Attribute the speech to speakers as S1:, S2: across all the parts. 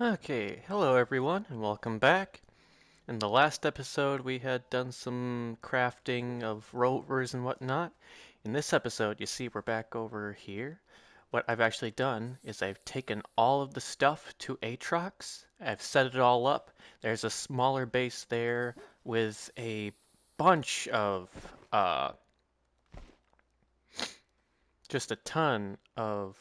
S1: Okay, hello everyone, and welcome back. In the last episode, we had done some crafting of rovers and whatnot. In this episode, you see we're back over here. What I've actually done is I've taken all of the stuff to Atrox. I've set it all up. There's a smaller base there with a bunch of, just a ton of.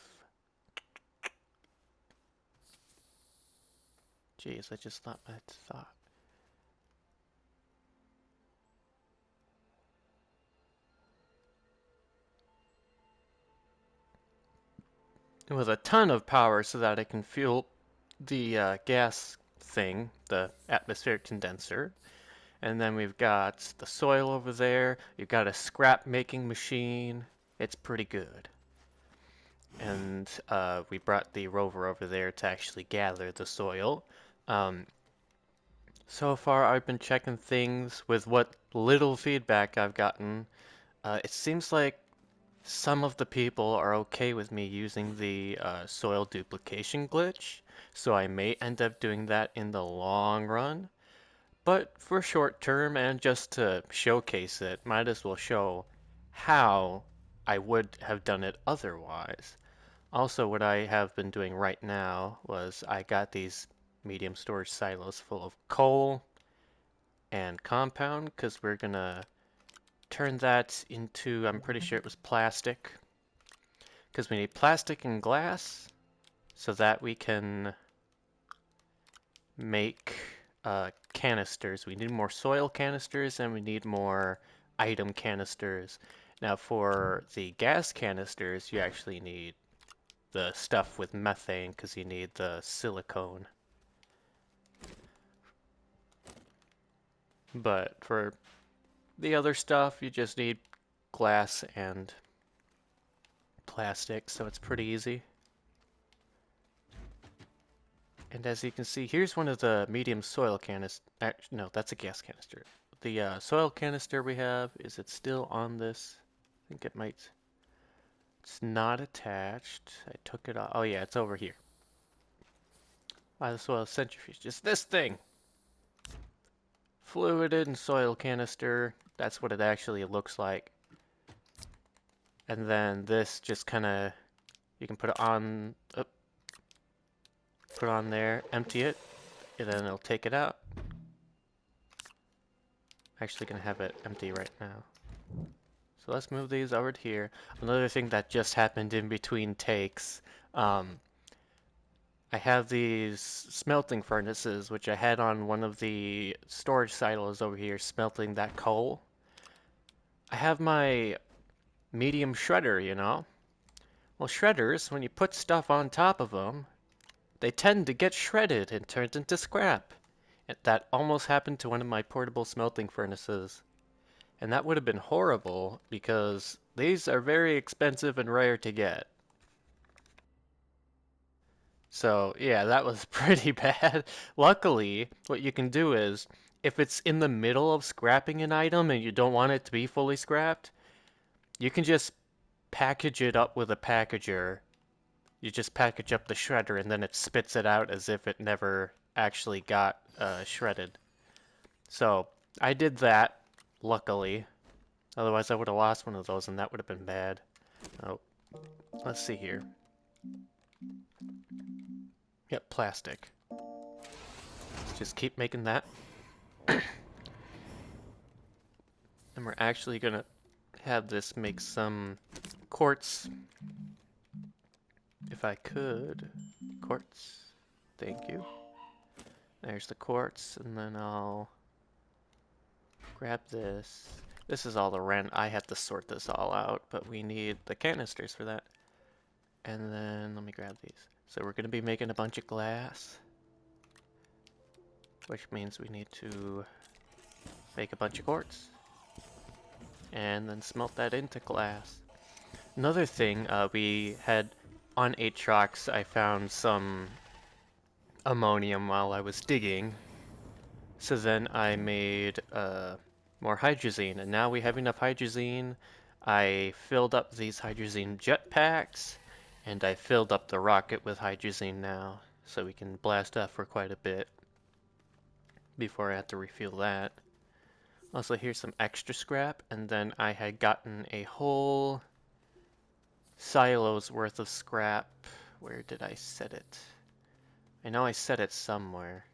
S1: Jeez, I just thought my thought. With a ton of power so that I can fuel the gas thing, the atmospheric condenser. And then we've got the soil over there. You've got a scrap making machine. It's pretty good. And we brought the rover over there to actually gather the soil. Um, so far, I've been checking things with what little feedback I've gotten. It seems like some of the people are okay with me using the soil duplication glitch, so I may end up doing that in the long run. But for short term and just to showcase it, might as well show how I would have done it otherwise. Also, what I have been doing right now was I got these medium storage silos full of coal and compound because we're gonna turn that into, I'm pretty sure it was plastic, because we need plastic and glass so that we can make canisters. We need more soil canisters and we need more item canisters. Now for the gas canisters, you actually need the stuff with methane because you need the silicone. But for the other stuff, you just need glass and plastic, so it's pretty easy. And as you can see, here's one of the medium soil canisters. No, that's a gas canister. The soil canister we have, is it still on this? I think it might. It's not attached. I took it off. Oh yeah, it's over here. By the soil centrifuge. Just this thing. Fluided and soil canister. That's what it actually looks like. And then this just kind of, you can put it on, put it on there, empty it, and then it'll take it out. Actually gonna have it empty right now. So let's move these over to here. Another thing that just happened in between takes, I have these smelting furnaces, which I had on one of the storage silos over here, smelting that coal. I have my medium shredder, you know? Well, shredders, when you put stuff on top of them, they tend to get shredded and turned into scrap. And that almost happened to one of my portable smelting furnaces. And that would have been horrible because these are very expensive and rare to get. So, yeah, that was pretty bad. Luckily, what you can do is, if it's in the middle of scrapping an item and you don't want it to be fully scrapped, you can just package it up with a packager. You just package up the shredder and then it spits it out as if it never actually got shredded. So, I did that, luckily. Otherwise, I would have lost one of those and that would have been bad. Oh, let's see here. Yep, plastic. Let's just keep making that. And we're actually gonna have this make some quartz. If I could. Quartz. Thank you. There's the quartz, and then I'll grab this. This is all the rent. I have to sort this all out, but we need the canisters for that. And then let me grab these. So we're gonna be making a bunch of glass, which means we need to make a bunch of quartz and then smelt that into glass. Another thing we had on Atrox, I found some ammonium while I was digging. So then I made more hydrazine, and now we have enough hydrazine. I filled up these hydrazine jetpacks, and I filled up the rocket with hydrazine now. so we can blast off for quite a bit before I have to refuel that. Also, here's some extra scrap, and then I had gotten a whole silo's worth of scrap. Where did I set it? I know I set it somewhere.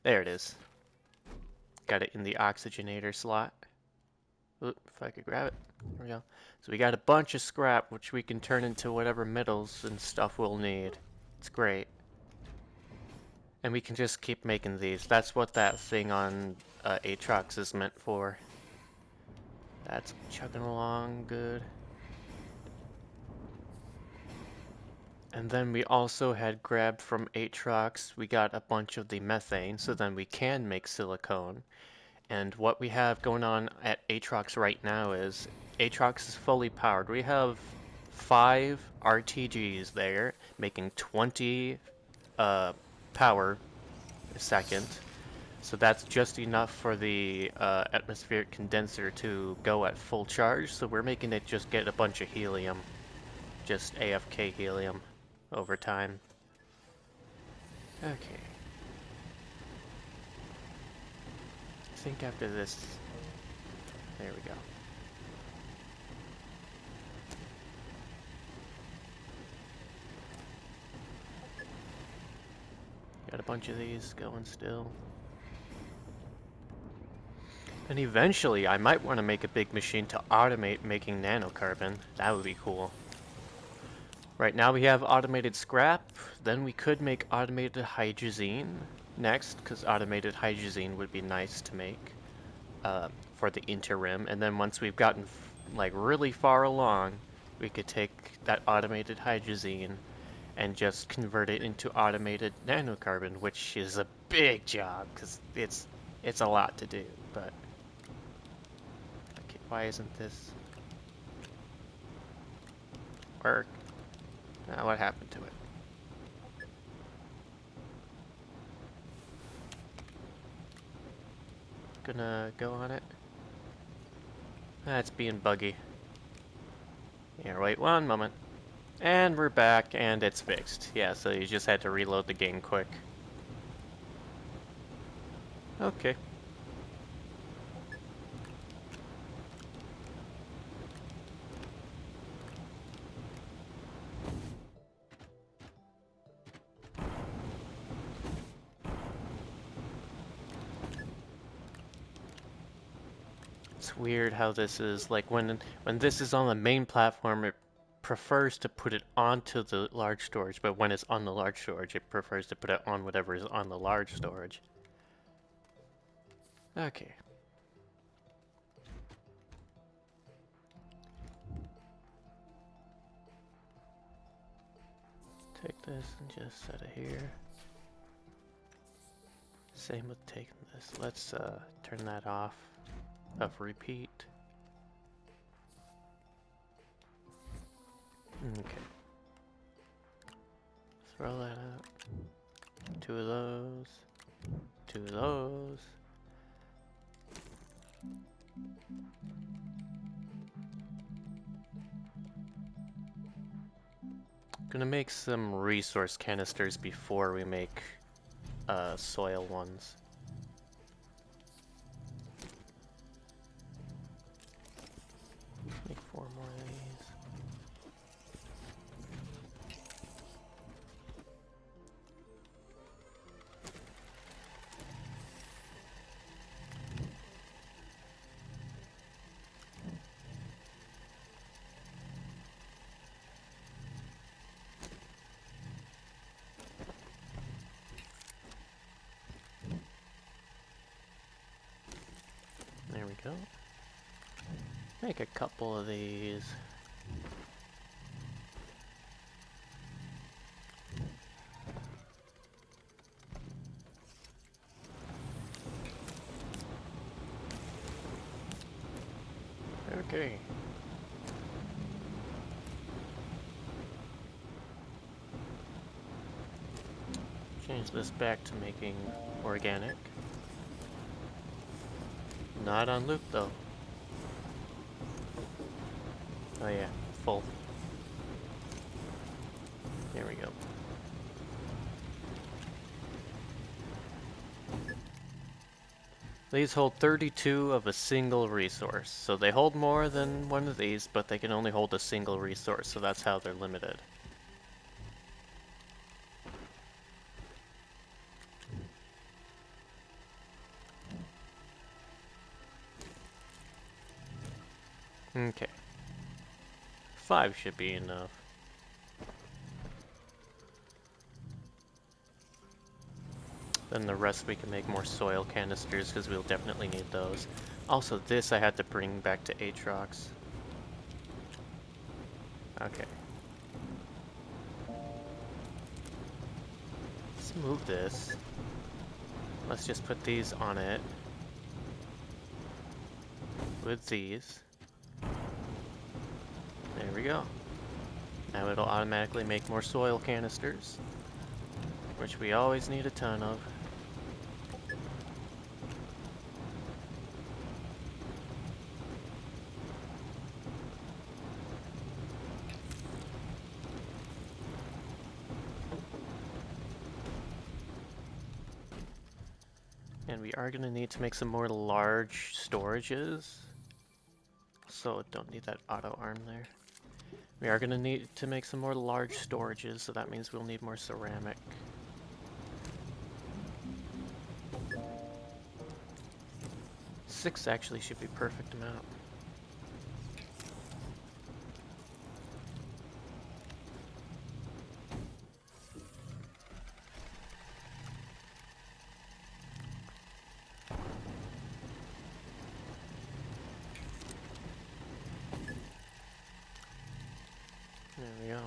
S1: There it is. Got it in the oxygenator slot. Oop, if I could grab it. There we go. So we got a bunch of scrap, which we can turn into whatever metals and stuff we'll need. It's great. And we can just keep making these. That's what that thing on Atrox is meant for. That's chugging along good. And then we also had grabbed from Atrox, we got a bunch of the methane, so then we can make silicone. And what we have going on at Atrox right now is Atrox is fully powered. We have 5 RTGs there, making 20 power a second. So that's just enough for the atmospheric condenser to go at full charge. So we're making it just get a bunch of helium, just AFK helium over time. Okay. I think after this, there we go. Got a bunch of these going still. And eventually, I might want to make a big machine to automate making nanocarbon. That would be cool. Right now we have automated scrap, then we could make automated hydrazine next, because automated hydrazine would be nice to make for the interim. And then once we've gotten like really far along, we could take that automated hydrazine and just convert it into automated nanocarbon, which is a big job, because it's a lot to do, but... Okay, why isn't this... work? What happened to it? Gonna go on it. It's being buggy. Here, wait one moment. And we're back, and it's fixed. Yeah, so you just had to reload the game quick. Okay. It's weird how this is, like, when this is on the main platform, it prefers to put it onto the large storage, but when it's on the large storage, it prefers to put it on whatever is on the large storage. Okay. Take this and just set it here. Same with taking this. Let's turn that off. Of repeat. Okay. Throw that out. 2 of those. 2 of those. Gonna make some resource canisters before we make soil ones. Make 4 more of these. There we go. Make a couple of these. Okay. Change this back to making organic. Not on loop though. Oh yeah, full. There we go. These hold 32 of a single resource. So they hold more than one of these, but they can only hold a single resource, so that's how they're limited. Okay. 5 should be enough. Then the rest we can make more soil canisters, because we'll definitely need those. Also, this I had to bring back to Atrox. Okay. Let's move this. Let's just put these on it. With these. There we go. Now it'll automatically make more soil canisters, which we always need a ton of. And we are going to need to make some more large storages. So don't need that auto arm there. We are going to need to make some more large storages, so that means we'll need more ceramic. Six actually should be perfect amount. There we go.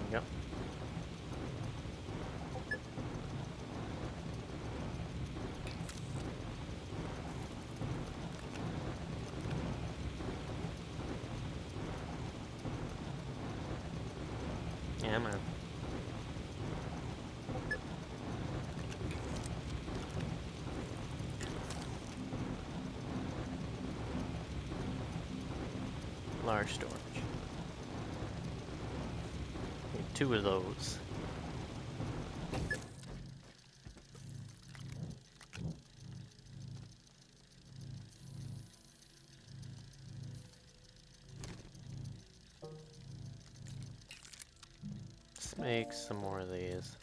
S1: There we go. Yeah, man. Large storage. Need 2 of those. Let's make some more of these.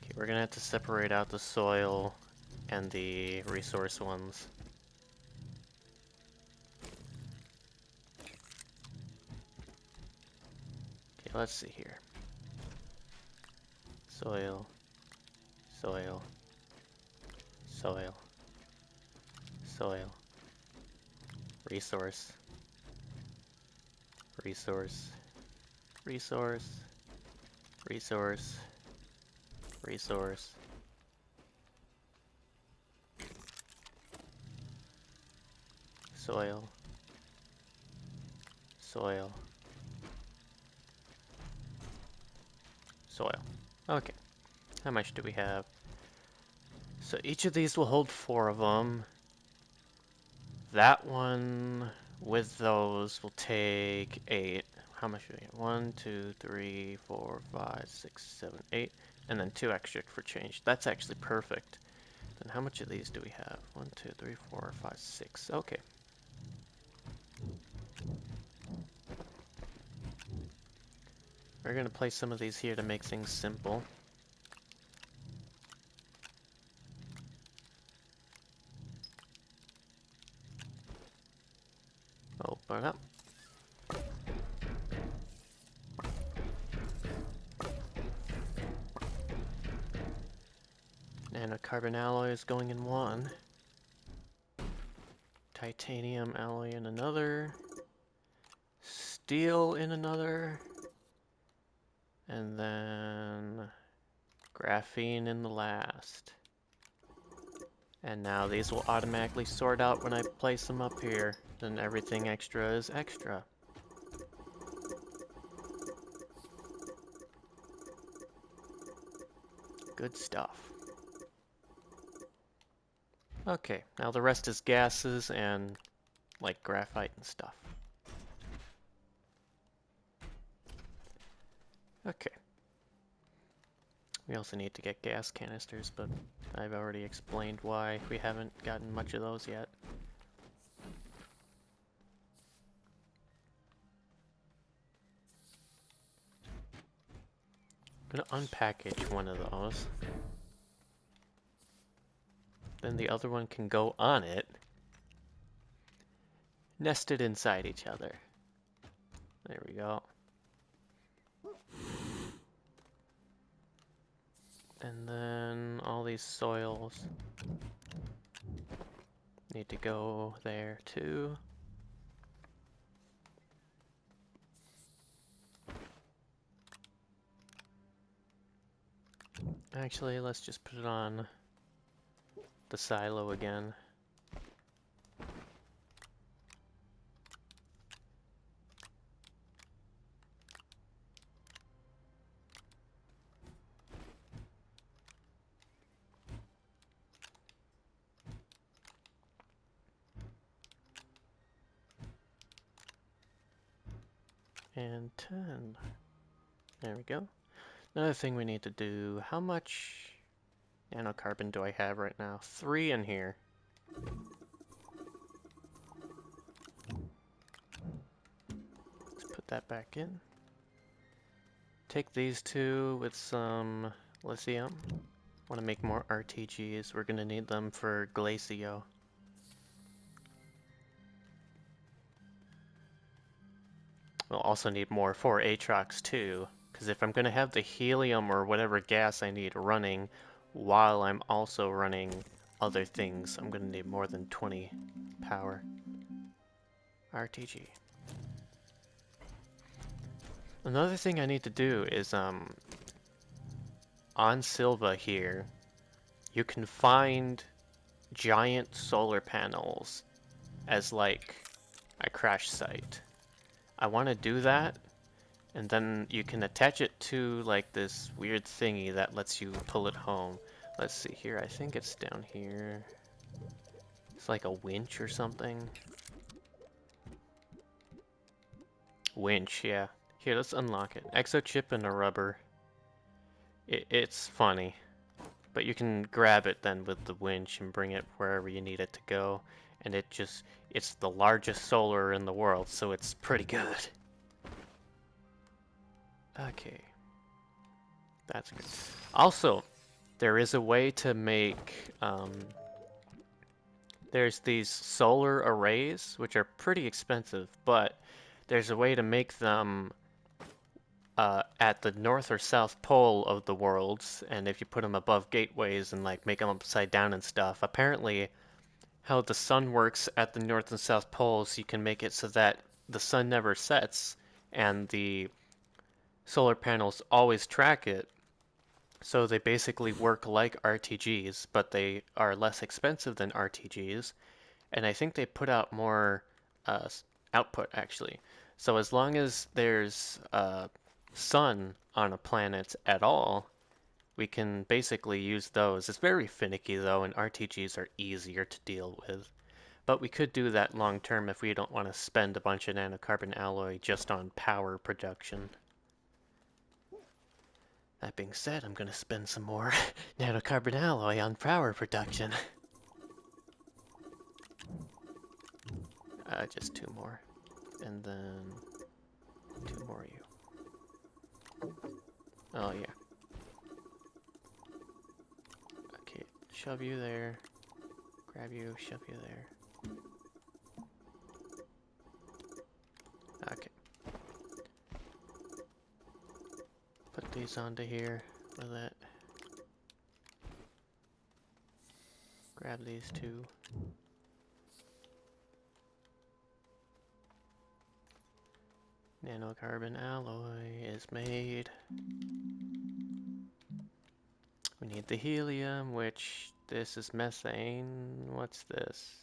S1: Okay, we're gonna have to separate out the soil and the resource ones. Okay, let's see here. Soil, soil, soil, soil, resource, resource, resource, resource, resource, soil, soil, soil. Okay, how much do we have? So each of these will hold 4 of them. That one with those will take 8. How much do we get? 1, 2, 3, 4, 5, 6, 7, 8. And then 2 extra for change. That's actually perfect. Then how much of these do we have? 1, 2, 3, 4, 5, 6. Okay. We're going to place some of these here to make things simple. Open up. And a carbon alloy is going in one. Titanium alloy in another. steel in another. And then graphene in the last. And now these will automatically sort out when I place them up here. Then everything extra is extra. Good stuff. Okay, now the rest is gases and like graphite and stuff. Okay. We also need to get gas canisters, but I've already explained why we haven't gotten much of those yet. I'm gonna unpackage one of those. Then the other one can go on it, nested inside each other. There we go. And then all these soils need to go there too. Actually, let's just put it on the silo again. And 10. There we go. Another thing we need to do, how much nanocarbon do I have right now? 3 in here. Let's put that back in. Take these two with some lithium. Want to make more RTGs. We're going to need them for Glacio. We'll also need more for Atrox too, because if I'm going to have the helium or whatever gas I need running while I'm also running other things, I'm going to need more than 20 power. RTG. Another thing I need to do is, on Silva here, you can find giant solar panels as like a crash site. I want to do that, and then you can attach it to like this weird thingy that lets you pull it home. Let's see here, I think it's down here. It's like a winch or something. Winch, yeah. Here, let's unlock it. Exochip and a rubber. It's funny, but you can grab it then with the winch and bring it wherever you need it to go. And it's the largest solar in the world, so it's pretty good. Okay. That's good. Also, there is a way to make, there's these solar arrays, which are pretty expensive, but there's a way to make them at the north or south pole of the worlds, and if you put them above gateways and like make them upside down and stuff, apparently how the sun works at the north and south poles, you can make it so that the sun never sets and the solar panels always track it. So they basically work like RTGs, but they are less expensive than RTGs, and I think they put out more output actually. So as long as there's sun on a planet at all, we can basically use those. It's very finicky though, and RTGs are easier to deal with. But we could do that long term if we don't want to spend a bunch of nanocarbon alloy just on power production. That being said, I'm going to spend some more nanocarbon alloy on power production. Just 2 more. And then 2 more you. Oh yeah. Okay, shove you there. Grab you, shove you there. Okay. Put these onto here with it. Grab these 2. Nanocarbon alloy is made. We need the helium, which this is methane. What's this?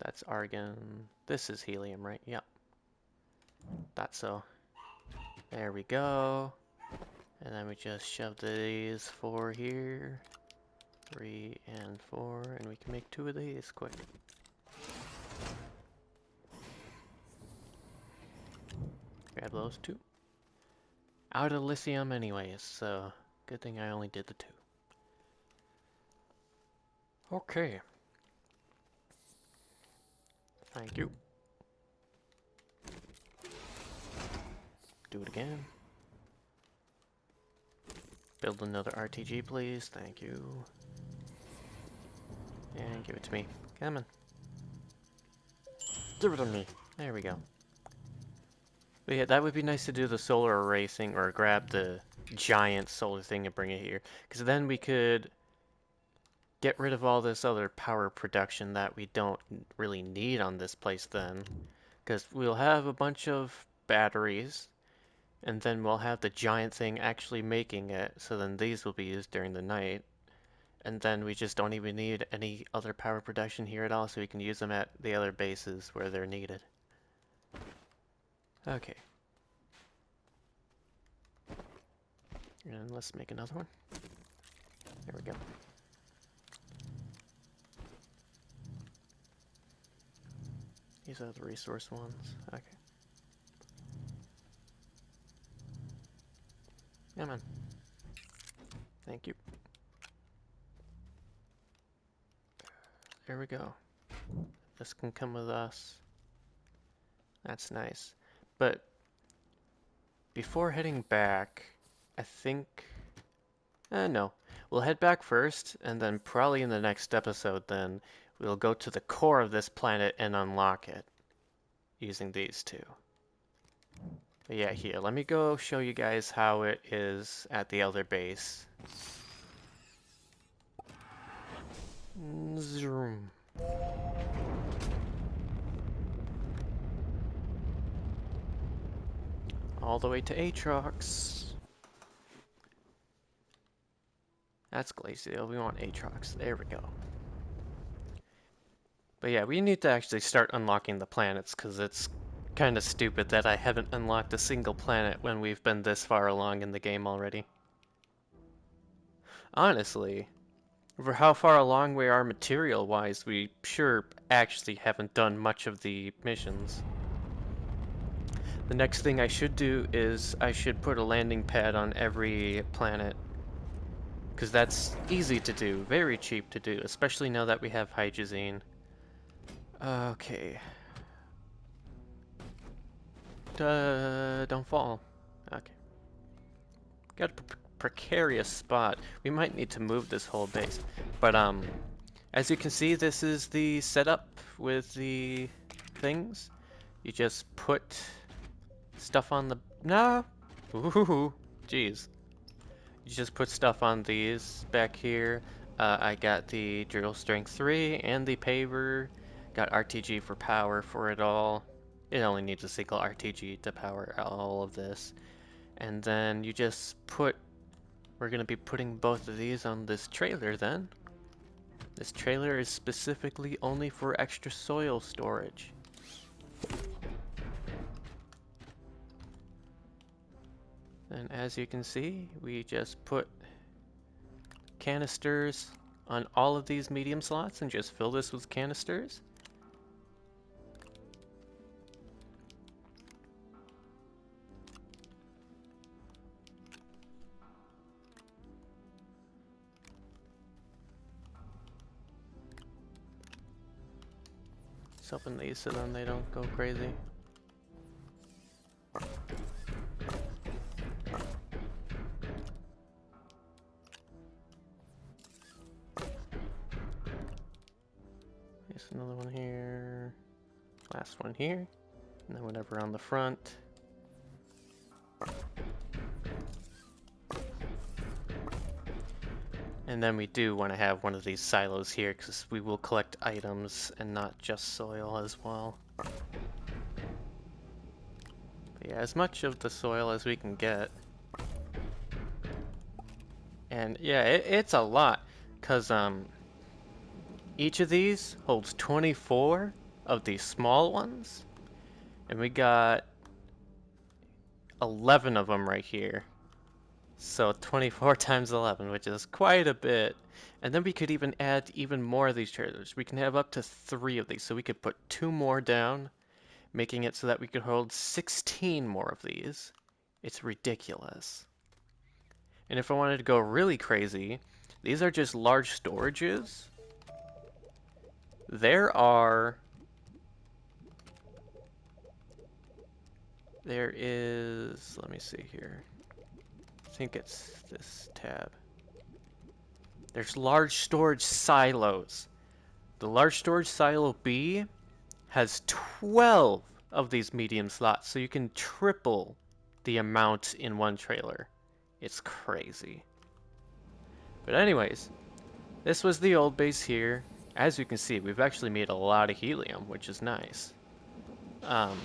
S1: That's argon. This is helium, right? Yep. Thought so. There we go. And then we just shove these 4 here. 3 and 4, and we can make 2 of these quick. Grab those 2. Out of lithium anyways, so good thing I only did the 2. Okay. Thank you. Do it again. Build another RTG, please. Thank you. And give it to me. Come on. Give it to me. There we go. But yeah, that would be nice to do the solar array thing, or grab the giant solar thing and bring it here. Because then we could get rid of all this other power production that we don't really need on this place then. Because we'll have a bunch of batteries, and then we'll have the giant thing actually making it, so then these will be used during the night. And then we just don't even need any other power production here at all, so we can use them at the other bases where they're needed. Okay. And let's make another one. There we go. These are the resource ones. Okay. Come on. Thank you. There we go. This can come with us. That's nice. But before heading back, I think... no. We'll head back first, and then probably in the next episode then, we'll go to the core of this planet and unlock it using these 2. But yeah, here, let me go show you guys how it is at the other base. Zoom. All the way to Atrox. That's Glacial. We want Atrox. There we go. But yeah, we need to actually start unlocking the planets, because it's kind of stupid that I haven't unlocked a single planet when we've been this far along in the game already. Honestly, for how far along we are material-wise, we sure actually haven't done much of the missions. The next thing I should do is I should put a landing pad on every planet. Because that's easy to do, very cheap to do, especially now that we have hydrazine. Okay. Don't fall. Okay. Got a precarious spot. We might need to move this whole base. But, as you can see, this is the setup with the things. You just put stuff on the... No! Ooh, jeez. You just put stuff on these back here. I got the drill strength 3 and the paver. Got RTG for power for it all. It only needs a single RTG to power all of this. And then you just put... We're going to be putting both of these on this trailer then. This trailer is specifically only for extra soil storage. And as you can see, we just put canisters on all of these medium slots and just fill this with canisters. Let's open these so then they don't go crazy. Here's another one here. Last one here. And then whatever on the front. And then we do want to have one of these silos here because we will collect items and not just soil as well. But Yeah, as much of the soil as we can get. And yeah, it's a lot, because each of these holds 24 of these small ones, and we got 11 of them right here. So 24 times 11, which is quite a bit. And then we could even add even more of these trailers. We can have up to 3 of these, so we could put 2 more down, making it so that we could hold 16 more of these. It's ridiculous. And if I wanted to go really crazy, these are just large storages. There is, let me see here. I think it's this tab. There's large storage silos. The large storage silo B has 12 of these medium slots, so you can triple the amount in one trailer. It's crazy. But anyways, this was the old base here. As you can see, we've actually made a lot of helium, which is nice. I'm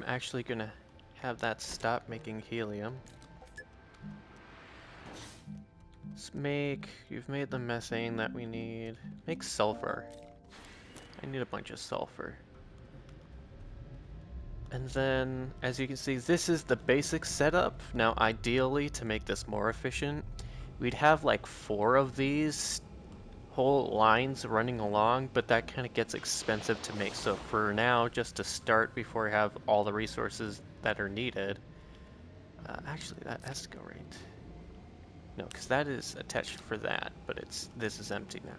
S1: actually gonna have that stop making helium. Let's you've made the methane that we need. Make sulfur. I need a bunch of sulfur. And then, as you can see, this is the basic setup. Now, ideally, to make this more efficient, we'd have like 4 of these whole lines running along, but that kind of gets expensive to make. So for now, just to start before we have all the resources that are needed, actually, that has to go right. No, because that is attached for that, but this is empty now.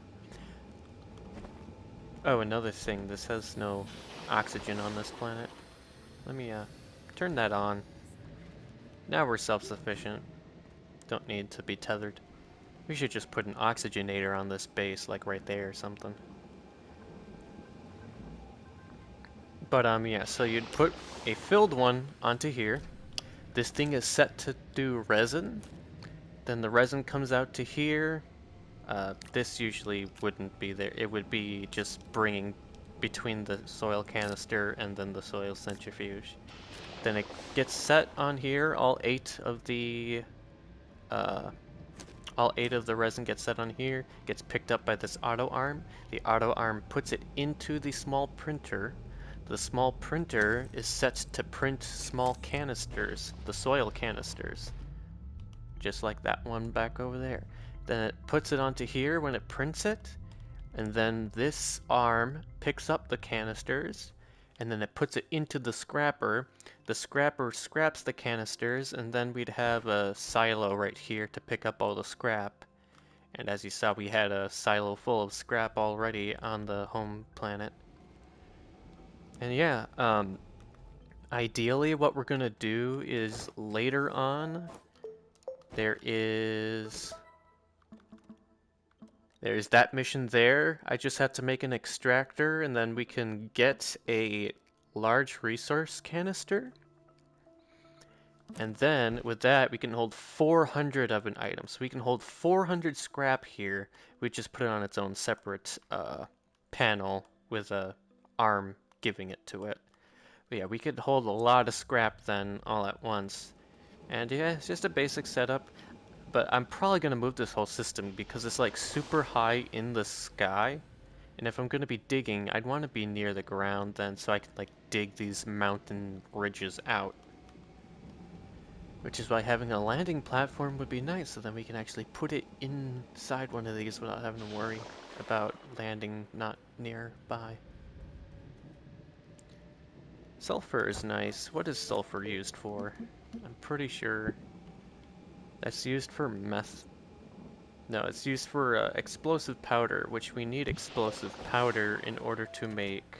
S1: Oh, another thing, this has no oxygen on this planet. Let me turn that on. Now we're self-sufficient. Don't need to be tethered. We should just put an oxygenator on this base, like right there or something. But yeah, so you'd put a filled one onto here. This thing is set to do resin. Then the resin comes out to here. This usually wouldn't be there. It would be just bringing between the soil canister and then the soil centrifuge. Then it gets set on here. All 8 of the resin gets set on here. Gets picked up by this auto arm. The auto arm puts it into the small printer. The small printer is set to print small canisters, the soil canisters, just like that one back over there. Then it puts it onto here when it prints it, and then this arm picks up the canisters, and then it puts it into the scrapper. The scrapper scraps the canisters, and then we'd have a silo right here to pick up all the scrap. And as you saw, we had a silo full of scrap already on the home planet. And yeah, ideally what we're gonna do is later on, there's that mission there. I just have to make an extractor, and then we can get a large resource canister. And then with that, we can hold 400 of an item. So we can hold 400 scrap here. We just put it on its own separate panel with a arm giving it to it. But yeah, we could hold a lot of scrap then all at once. And yeah, it's just a basic setup. But I'm probably going to move this whole system because it's like super high in the sky. And if I'm going to be digging, I'd want to be near the ground then so I can like dig these mountain ridges out. Which is why having a landing platform would be nice, so then we can actually put it inside one of these without having to worry about landing not nearby. Sulfur is nice. What is sulfur used for? I'm pretty sure that's used for meth. No, it's used for explosive powder, which we need explosive powder in order to make...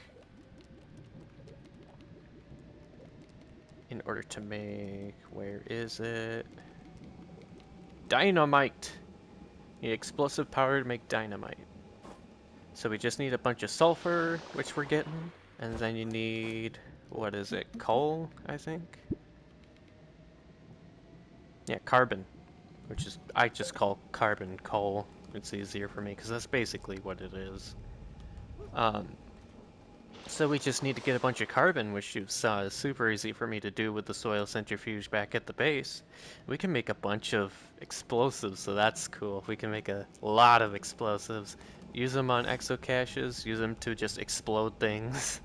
S1: where is it? Dynamite! You need explosive powder to make dynamite. So we just need a bunch of sulfur, which we're getting, and then you need, what is it, coal, I think? Yeah, carbon, which is, I just call carbon coal. It's easier for me, because that's basically what it is. So we just need to get a bunch of carbon, which you saw is super easy for me to do with the soil centrifuge back at the base. We can make a bunch of explosives, so that's cool. We can make a lot of explosives. Use them on exocaches, use them to just explode things.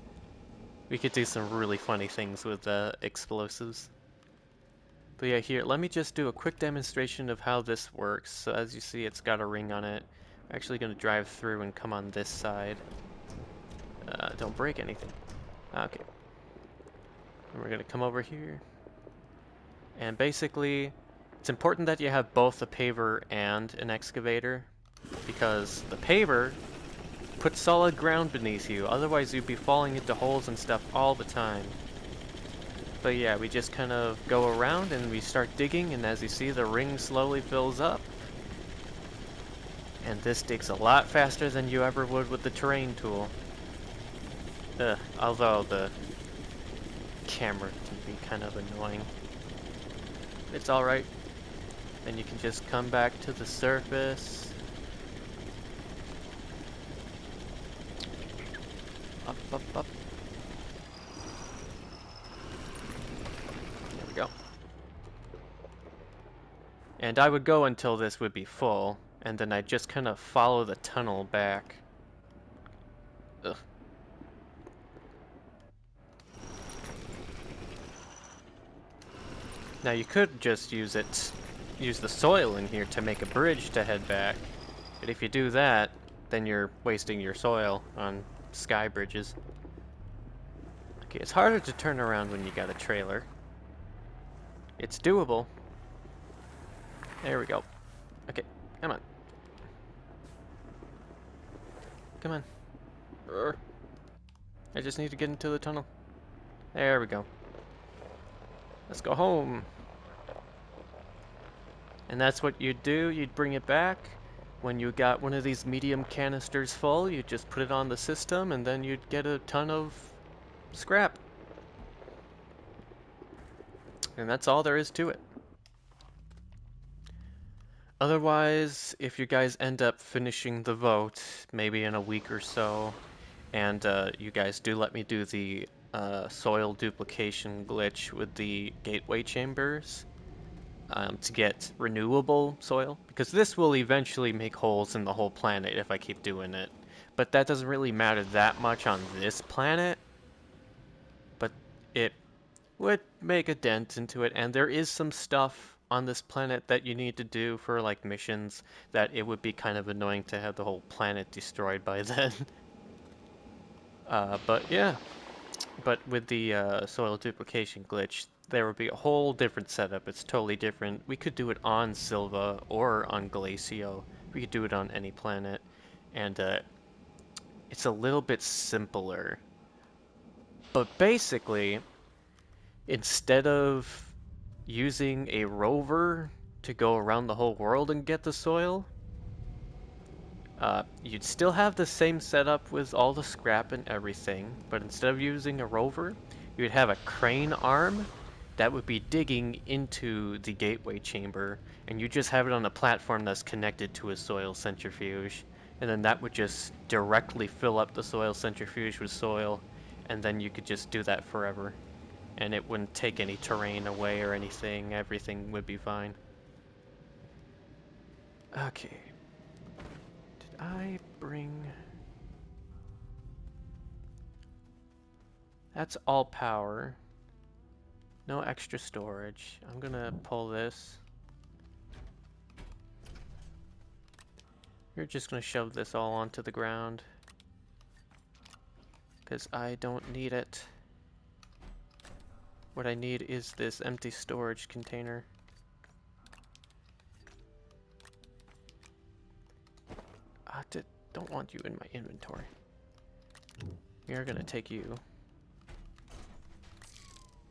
S1: We could do some really funny things with explosives. But yeah, here, let me just do a quick demonstration of how this works. So as you see, it's got a ring on it. We're actually going to drive through and come on this side. Don't break anything. Okay. And we're going to come over here. And basically, it's important that you have both a paver and an excavator, because the paver puts solid ground beneath you, otherwise you'd be falling into holes and stuff all the time. But yeah, we just kind of go around and we start digging, and as you see, the ring slowly fills up. And this digs a lot faster than you ever would with the terrain tool. Although the camera can be kind of annoying. It's alright. Then you can just come back to the surface. Up, up, up. There we go. And I would go until this would be full, and then I'd just kind of follow the tunnel back. Ugh. Now you could just use the soil in here to make a bridge to head back. But if you do that, then you're wasting your soil on sky bridges. Okay, it's harder to turn around when you got a trailer. It's doable. There we go. Okay, come on. Come on. I just need to get into the tunnel. There we go. Let's go home. And that's what you'd do. You'd bring it back. When you got one of these medium canisters full, you'd just put it on the system, and then you'd get a ton of scrap. And that's all there is to it. Otherwise, if you guys end up finishing the vote, maybe in a week or so, and you guys do let me do the soil duplication glitch with the gateway chambers, to get renewable soil, because this will eventually make holes in the whole planet if I keep doing it. But that doesn't really matter that much on this planet, but it would make a dent into it, and there is some stuff on this planet that you need to do for like missions that it would be kind of annoying to have the whole planet destroyed by then. But yeah. But with the soil duplication glitch, there would be a whole different setup. It's totally different. We could do it on Silva or on Glacio. We could do it on any planet. And it's a little bit simpler. But basically, instead of using a rover to go around the whole world and get the soil, you'd still have the same setup with all the scrap and everything, but instead of using a rover, you'd have a crane arm that would be digging into the gateway chamber, and you just have it on a platform that's connected to a soil centrifuge, and then that would just directly fill up the soil centrifuge with soil, and then you could just do that forever, and it wouldn't take any terrain away or anything. Everything would be fine. Okay. I bring... That's all power. No extra storage. I'm gonna pull this. We're just gonna shove this all onto the ground, because I don't need it. What I need is this empty storage container. Don't want you in my inventory. We are gonna take you.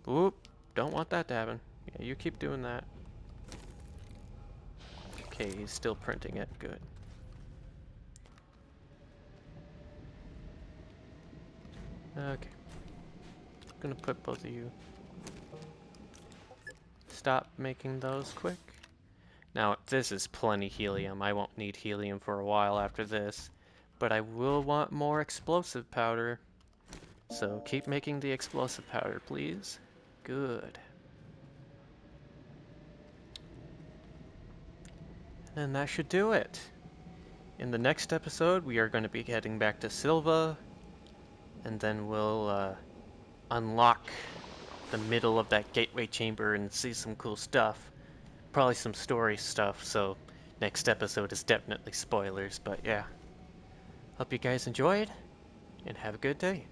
S1: Oop, don't want that to happen. Yeah, you keep doing that. Okay, he's still printing it. Good. Okay. I'm gonna put both of you. Stop making those quick. Now, this is plenty helium. I won't need helium for a while after this. But I will want more explosive powder. So keep making the explosive powder, please. Good. And that should do it. In the next episode, we are going to be heading back to Silva, and then we'll unlock the middle of that gateway chamber and see some cool stuff. Probably some story stuff, so next episode is definitely spoilers, but yeah. Hope you guys enjoyed, and have a good day.